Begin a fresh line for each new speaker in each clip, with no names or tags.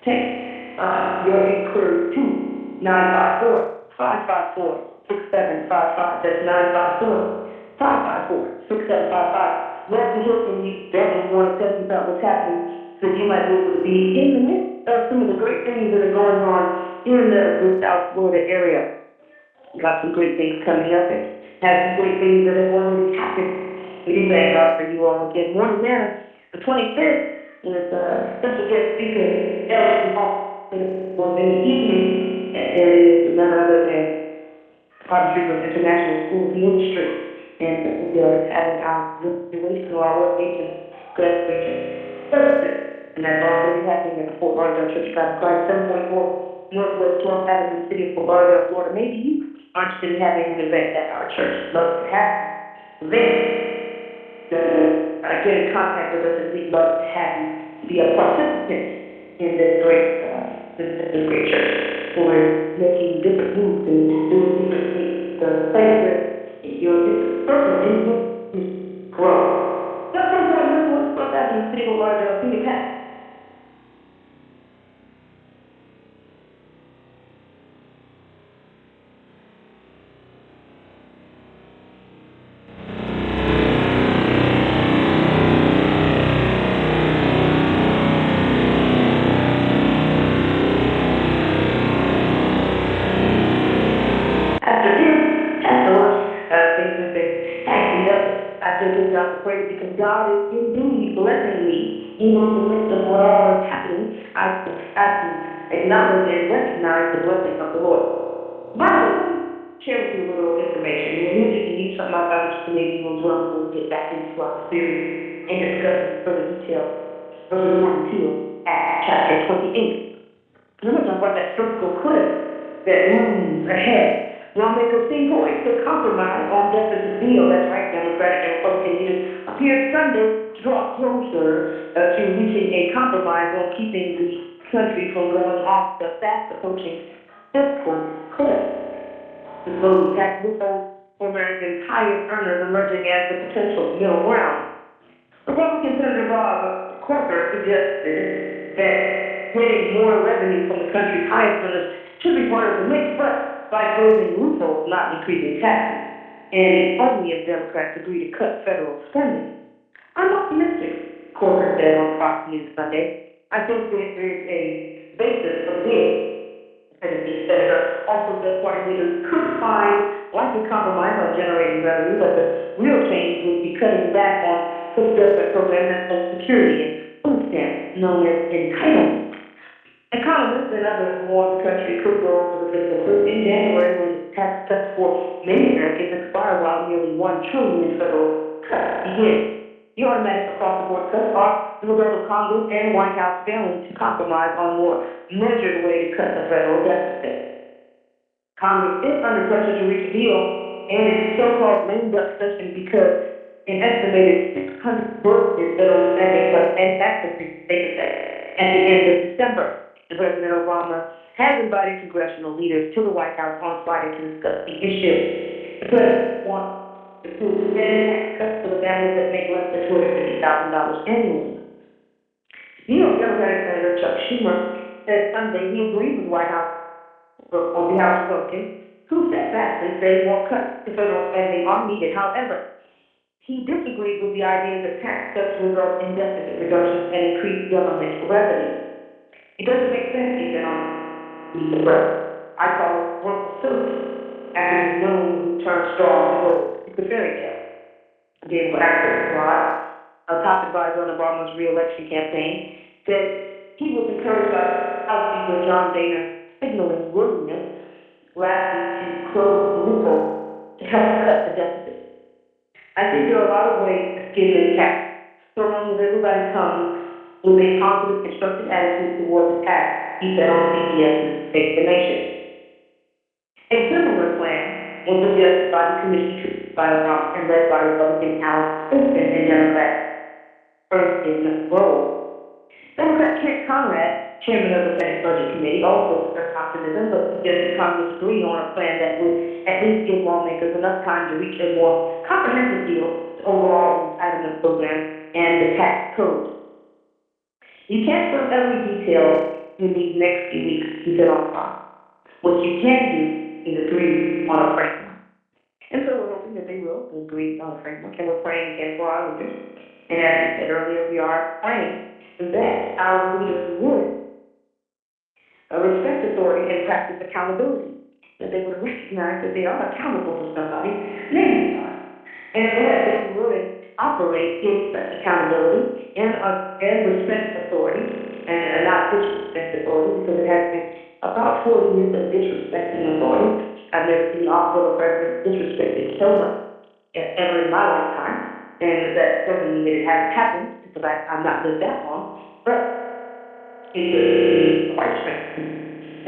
Take your inquiry to 954-554-6755. That's 954-554-6755. Glad to hear from you. Definitely want to tell you about what's happening so you might be able to be in the midst of some of the great things that are going on in the South Florida area. Got some great things coming up and have some great things that have already happened. We do thank God for you all again. Morning Manna, the 25th, is special guest speaker, Ellis Hall, will be in the evening, and it is none other than Partnership with International School of Ministry. And we are having our graduation or our ordination graduation services. And that's all going to be happening at the Fort Lauderdale Church of God in Christ, 744 Northwest 12th Avenue, City of Fort Lauderdale, Florida. Maybe you are interested in having an event at our church. Love to have an event. Get in contact with us, and we'd love to have you be a participant in this great church. So we're making different moves and doing different things. The place where you're this person is grow. That's what I'm doing. What's happening in the City of Lauderdale, City Pass. Because God is indeed blessing me, even in the midst of what all is happening. I can acknowledge and recognize the blessing of the Lord. By the way, share with you a little information. If you need something about this, maybe we'll get back into our series and discuss in further detail. Verses 1 and 2 of Acts chapter 28. Remember talking about that circle clip that looms ahead. Lawmakers seem poised to compromise on deficit deal. That's right, Democratic and Republican leaders appeared Sunday to draw closer to reaching a compromise on keeping the country from going off the fast approaching fiscal cliff. The global tax loopholes for American higher earners emerging as the potential middle ground. Republican Senator Bob Corker suggested that getting more revenue from the country's highest earners should be part of the mix, but by closing loopholes, not increasing taxes, and only if Democrats agree to cut federal spending. I'm optimistic, Corker said on Fox News Sunday. I think there is a basis for this. Tennessee Senator also said party leaders could find likely compromise on generating revenue, but the real change would be cutting back on food deficit programs and Social Security and food stamps, known as entitlements. Economists and others warn the country could go over the fiscal cliff in January when tax cuts for many Americans expire while nearly $1 trillion in federal cuts begin. The automatic across-the-board cuts are the result of Congress and White House failing to compromise on a more measured way to cut the federal deficit. Congress is under pressure to reach a deal, and its so-called lame duck session because an estimated $600 billion in federal spending cuts and tax increases take effect at the end of December. President Obama has invited congressional leaders to the White House on Friday to discuss the issue. The president wants to prove spending tax cuts for the families that make less than $250,000 annually. New York Democratic Senator Chuck Schumer said Sunday he agreed with White House on behalf of Republicans who steadfastly say more cuts to federal spending are needed. However, he disagreed with the idea that tax cuts result in deficit reductions and increased government revenue. It doesn't make sense, he said on the press. I call it work facility after the known who turned strong to gold. It's a fairy tale. David Access Rod, a top advisor on Obama's re-election campaign, said he was encouraged by House Speaker John Boehner signaling willingness last week to close the loophole to help cut the deficit. I think there are a lot of ways to skin this cat, so long as everybody comes with a positive, constructive attitude towards the tax, he said on CBS's Face the Nation. A similar plan was suggested by the committee by Obama and led by Republican Alex Simpson and Democrat Ernst Roll. Democrat Kent Conrad, chairman of the Senate Budget Committee, also expressed optimism, but suggested Congress agree on a plan that would at least give lawmakers enough time to reach a more comprehensive deal to overall entitlement program and the tax code. You can't fill every detail in these next few weeks, he said on fire. What you can do is agree on a framework. And so we're hoping that they will agree on a framework, and we're praying again for our leaders. And as I said earlier, we are praying that our leaders would respect authority and practice accountability, that they would recognize that they are accountable to somebody, namely God, and that they would operate in such accountability and respect authority, and not disrespect authority, because it has been about 40 years of disrespecting authority. I've never seen the office of a president disrespected so much ever in my lifetime, and that doesn't mean that it hasn't happened, because I'm not lived that long, but it's quite strange.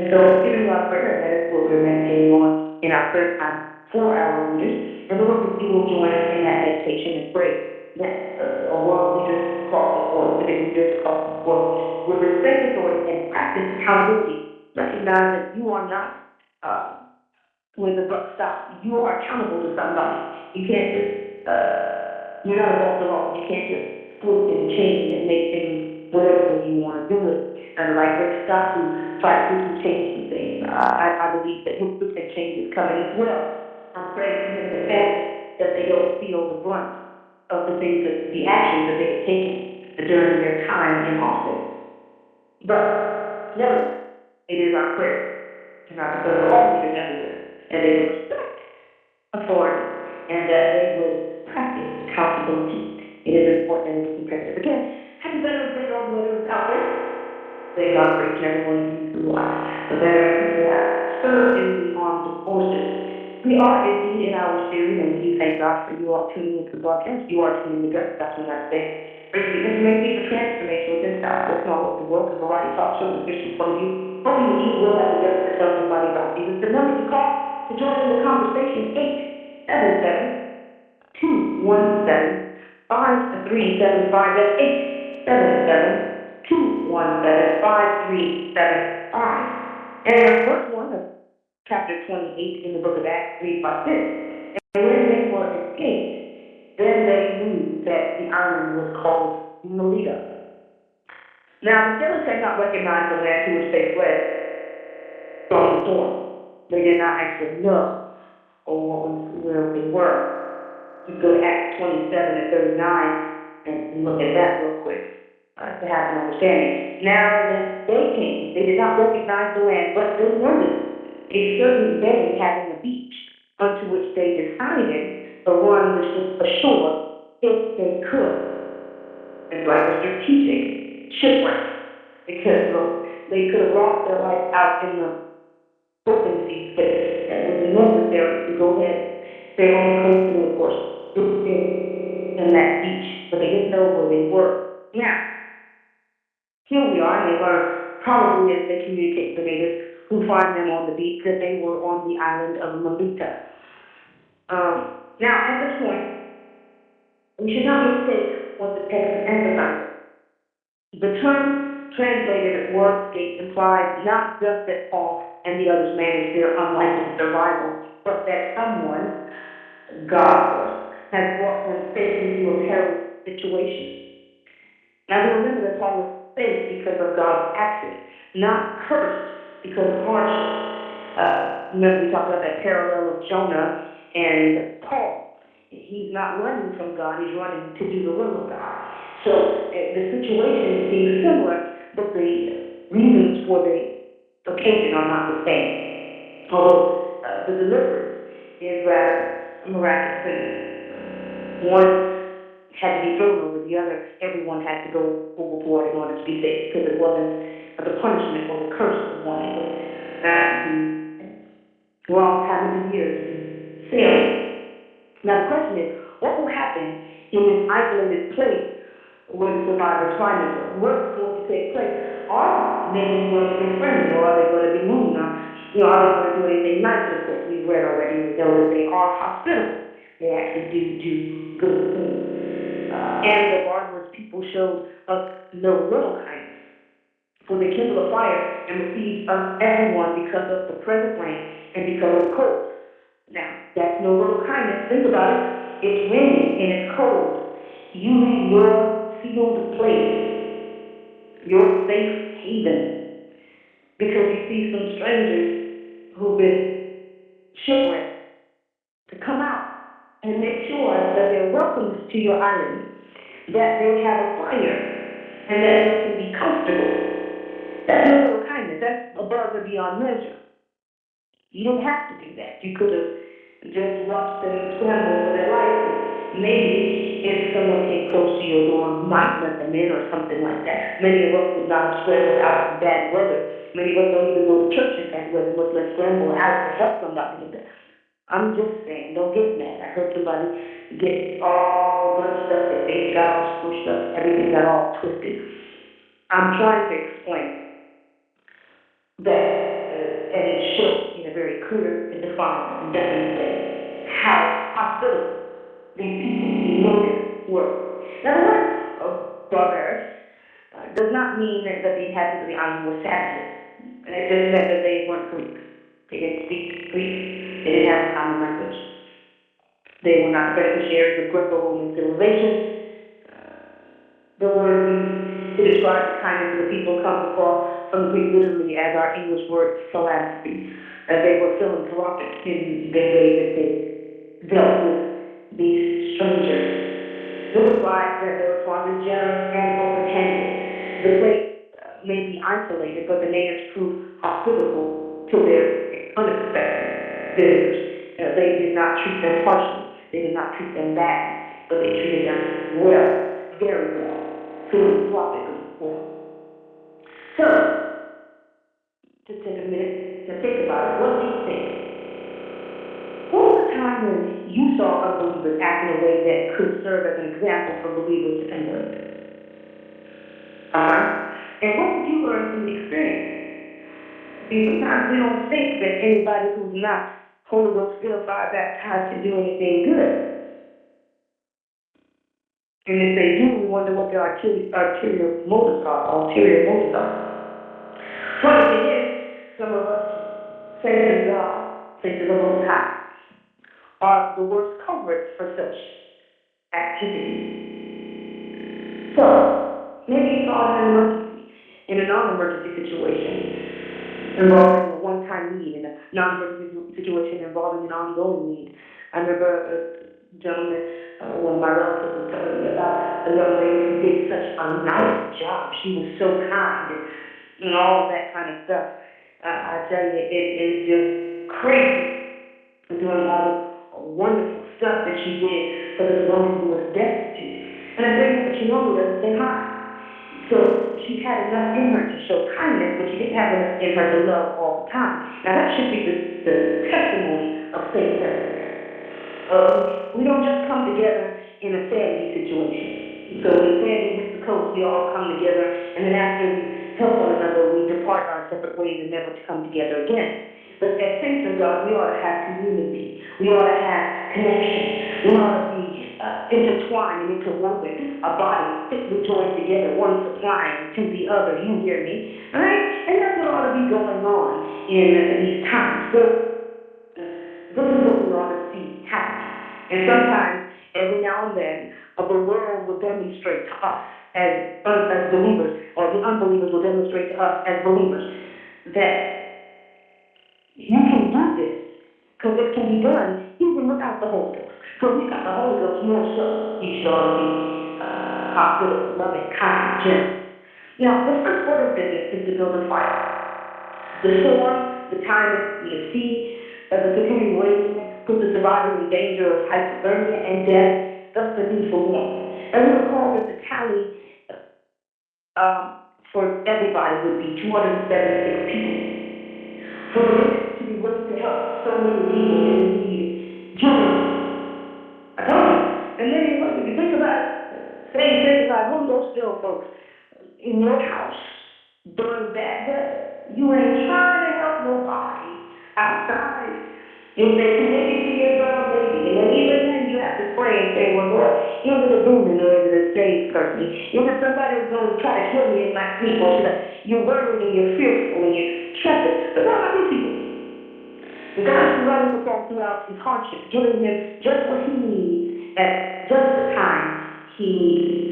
And so, giving God prayer, and that is what we're meditating on in our prayer time for our leaders. And Lord, that you will join us in that meditation and pray that world leaders across the board, civic leaders across the board, will respect authority and practice accountability. Recognize that you are not when the buck stops. You are accountable to somebody. You can't just you're not above the law. You can't just flip and change and make things whatever way you want to do it. And like Rick Scott, who tried to change some things, I believe that his flip and change is coming as well. I'm praying for him and the family that they don't feel the brunt of the things that the actions that they have taken during their time in office. But nevertheless, it is our prayer, and our prayer for all leaders everywhere, and they will respect authority, and that they will practice accountability. It is important and it's imperative. Again, happy Veterans Day to all the veterans out there. Thank God for each and every one of you who are the veterans who have served in the armed forces. We are indeed in our series, and we do thank God for you all tuning into the broadcast. You are tuning into Gut, that's when I say, bringing the information for transformation within South, West, and all over the world, the variety talk show, the Christian point of view. Hoping that you will have the guts to tell somebody about Jesus. The number to call to join in the conversation, 877-217-5375. That's 877-217-5375. And verse 1 of chapter 28 in the book of Acts reads like this. And when they were escaped, then they knew that the island was called Melita. Now, the sailors had not recognized the land to which they fled from the storm. They did not actually know where they were. You go to Acts 27 and 39 and look at that real quick to have an understanding. Now, when they came, they did not recognize the land, but they noticed a certain bay having a beach, unto which they decided to run ashore if they could. It's like a strategic shipwreck, because they could have lost their life out in the open sea, but it was necessary to go ahead, stay on the coast, and of course, in that beach, but they didn't know where they were. Now, here we are, and they learned, probably as they communicate with the natives who find them on the beach, that they were on the island of Melita. Now, at this point, we should not mistake what the text emphasizes. The term translated wordscape implies not just that Paul and the others managed their unlikely survival, but that someone, God, has brought them safely through a perilous situation. Now, we remember that Paul was safe because of God's action, not cursed because of hardship. Remember, we talked about that parallel of Jonah and Paul. He's not running from God, he's running to do the will of God. So the situation seems similar, but the reasons for the occasion are not the same. Although the deliverance is rather miraculous. And one had to be thrown over the other. Everyone had to go overboard in order to be saved, because it wasn't the punishment or the curse of one. It was the wrong time of the year to be sailing. Now the question is, what will happen in this isolated place where the survivors find themselves? What's going to take place? Are natives going to be friendly, or are they going to be mean? Or, are they going to do anything nice? Of course, we've read already, we know that they are hospitable. They actually do good things. And the barbarous people showed us no little kindness, for they kindled a fire and received us everyone because of the present rain and because of the cold. Now, that's no little kindness. Think about it. It's raining and it's cold. You leave your sealed place, your safe haven, see some strangers who've been shipwrecked to come out and make sure that they're welcomed to your island, that they have a fire, and that they can be comfortable. That's no little kindness. That's above and beyond measure. You don't have to do that. You could have just watched them scramble for their life. And maybe if someone came close to your door, you might let them in or something like that. Many of us would not have scrambled out in bad weather. Many of us don't even go to church in bad weather, much less scramble out to help somebody in that. I'm just saying, don't get mad. I heard somebody get all bunched up, their face got all squished up, everything got all twisted. I'm trying to explain that, and it shows in a very clear and defined and definite way how hospitable these people, these motives were. Now, the word barbaric does not mean that the inhabitants of the island were savages. And it just meant that they weren't Greek. They didn't speak Greek. They didn't have a common language. They were not beneficiaries of Greco-Roman civilization. The word used to describe the kindness of the people comes from Greek literally as our English word philanthropy. They were philanthropic in the way that they dealt with these strangers. It was like that they were fond and generous and open-handed. The place may be isolated, but the natives proved hospitable to their unexpected visitors. They did not treat them harshly. They did not treat them badly, but they treated them well, very well, philanthropically well. So, to take a minute to think about it, what do you think? What was the time when you saw unbelievers act in a way that could serve as an example for believers to emulate? And what did you learn from the experience? See, sometimes we don't think that anybody who's not Holy Ghost filled, fire baptized can do anything good. And if they do, we wonder what their ulterior motives are. Funny thing is, some of us, saints of God, saints of the Most High, are the worst culprits for such activities. So, maybe you saw an emergency, in a non-emergency situation, involving a one-time need, in a non-emergency situation involving an ongoing need. I remember a gentleman, one of my relatives was telling me about a young lady who did such a nice job. She was so kind and all that kind of stuff. I tell you, it is just crazy doing all the wonderful stuff that she did for this woman who was destitute. And I think that she normally doesn't say hi. So she had enough in her to show kindness, but she didn't have enough in her to love all the time. Now that should be the testimony of faith. We don't just come together in a family situation. So in a family with the coach, we all come together, and then after we help one another, we depart our separate ways and never to come together again. But as saints of God, we ought to have community. We ought to have connection. We ought to be intertwined and interwoven, a body fitly joined together, one supplying to the other. You hear me? All right? And that's what ought to be going on in these times. So this is what we ought to see happening. And sometimes, every now and then, the world will demonstrate to us as believers, or the unbelievers will demonstrate to us as believers, that you can do this, because it can be done even without the Holy Ghost. So we got the Holy Ghost more so. You should ought to be hospitable, loving, kind, generous. Now, the first order of business is to build a fire. The storm, the time in the sea, the continuing rain puts the survivor in danger of hypothermia and death, thus the need for warmth. And we recall that the tally for everybody would be 276 people. For the to be willing to help so many people in need generously. I told you. And then if you think about saying things like, Holy Ghost still, folks, in your house during bad weather, you ain't trying to help nobody outside. If they can make it to your girl, maybe. And then even then you have to pray and say, well, Lord, you're going to do me in order to save person. You're somebody who's going to try to kill me in my sleep, or you're worried and you're fearful and you're trepid. But not like these people. God is running with all throughout his hardship, giving him just what he needs at just the time he needs it.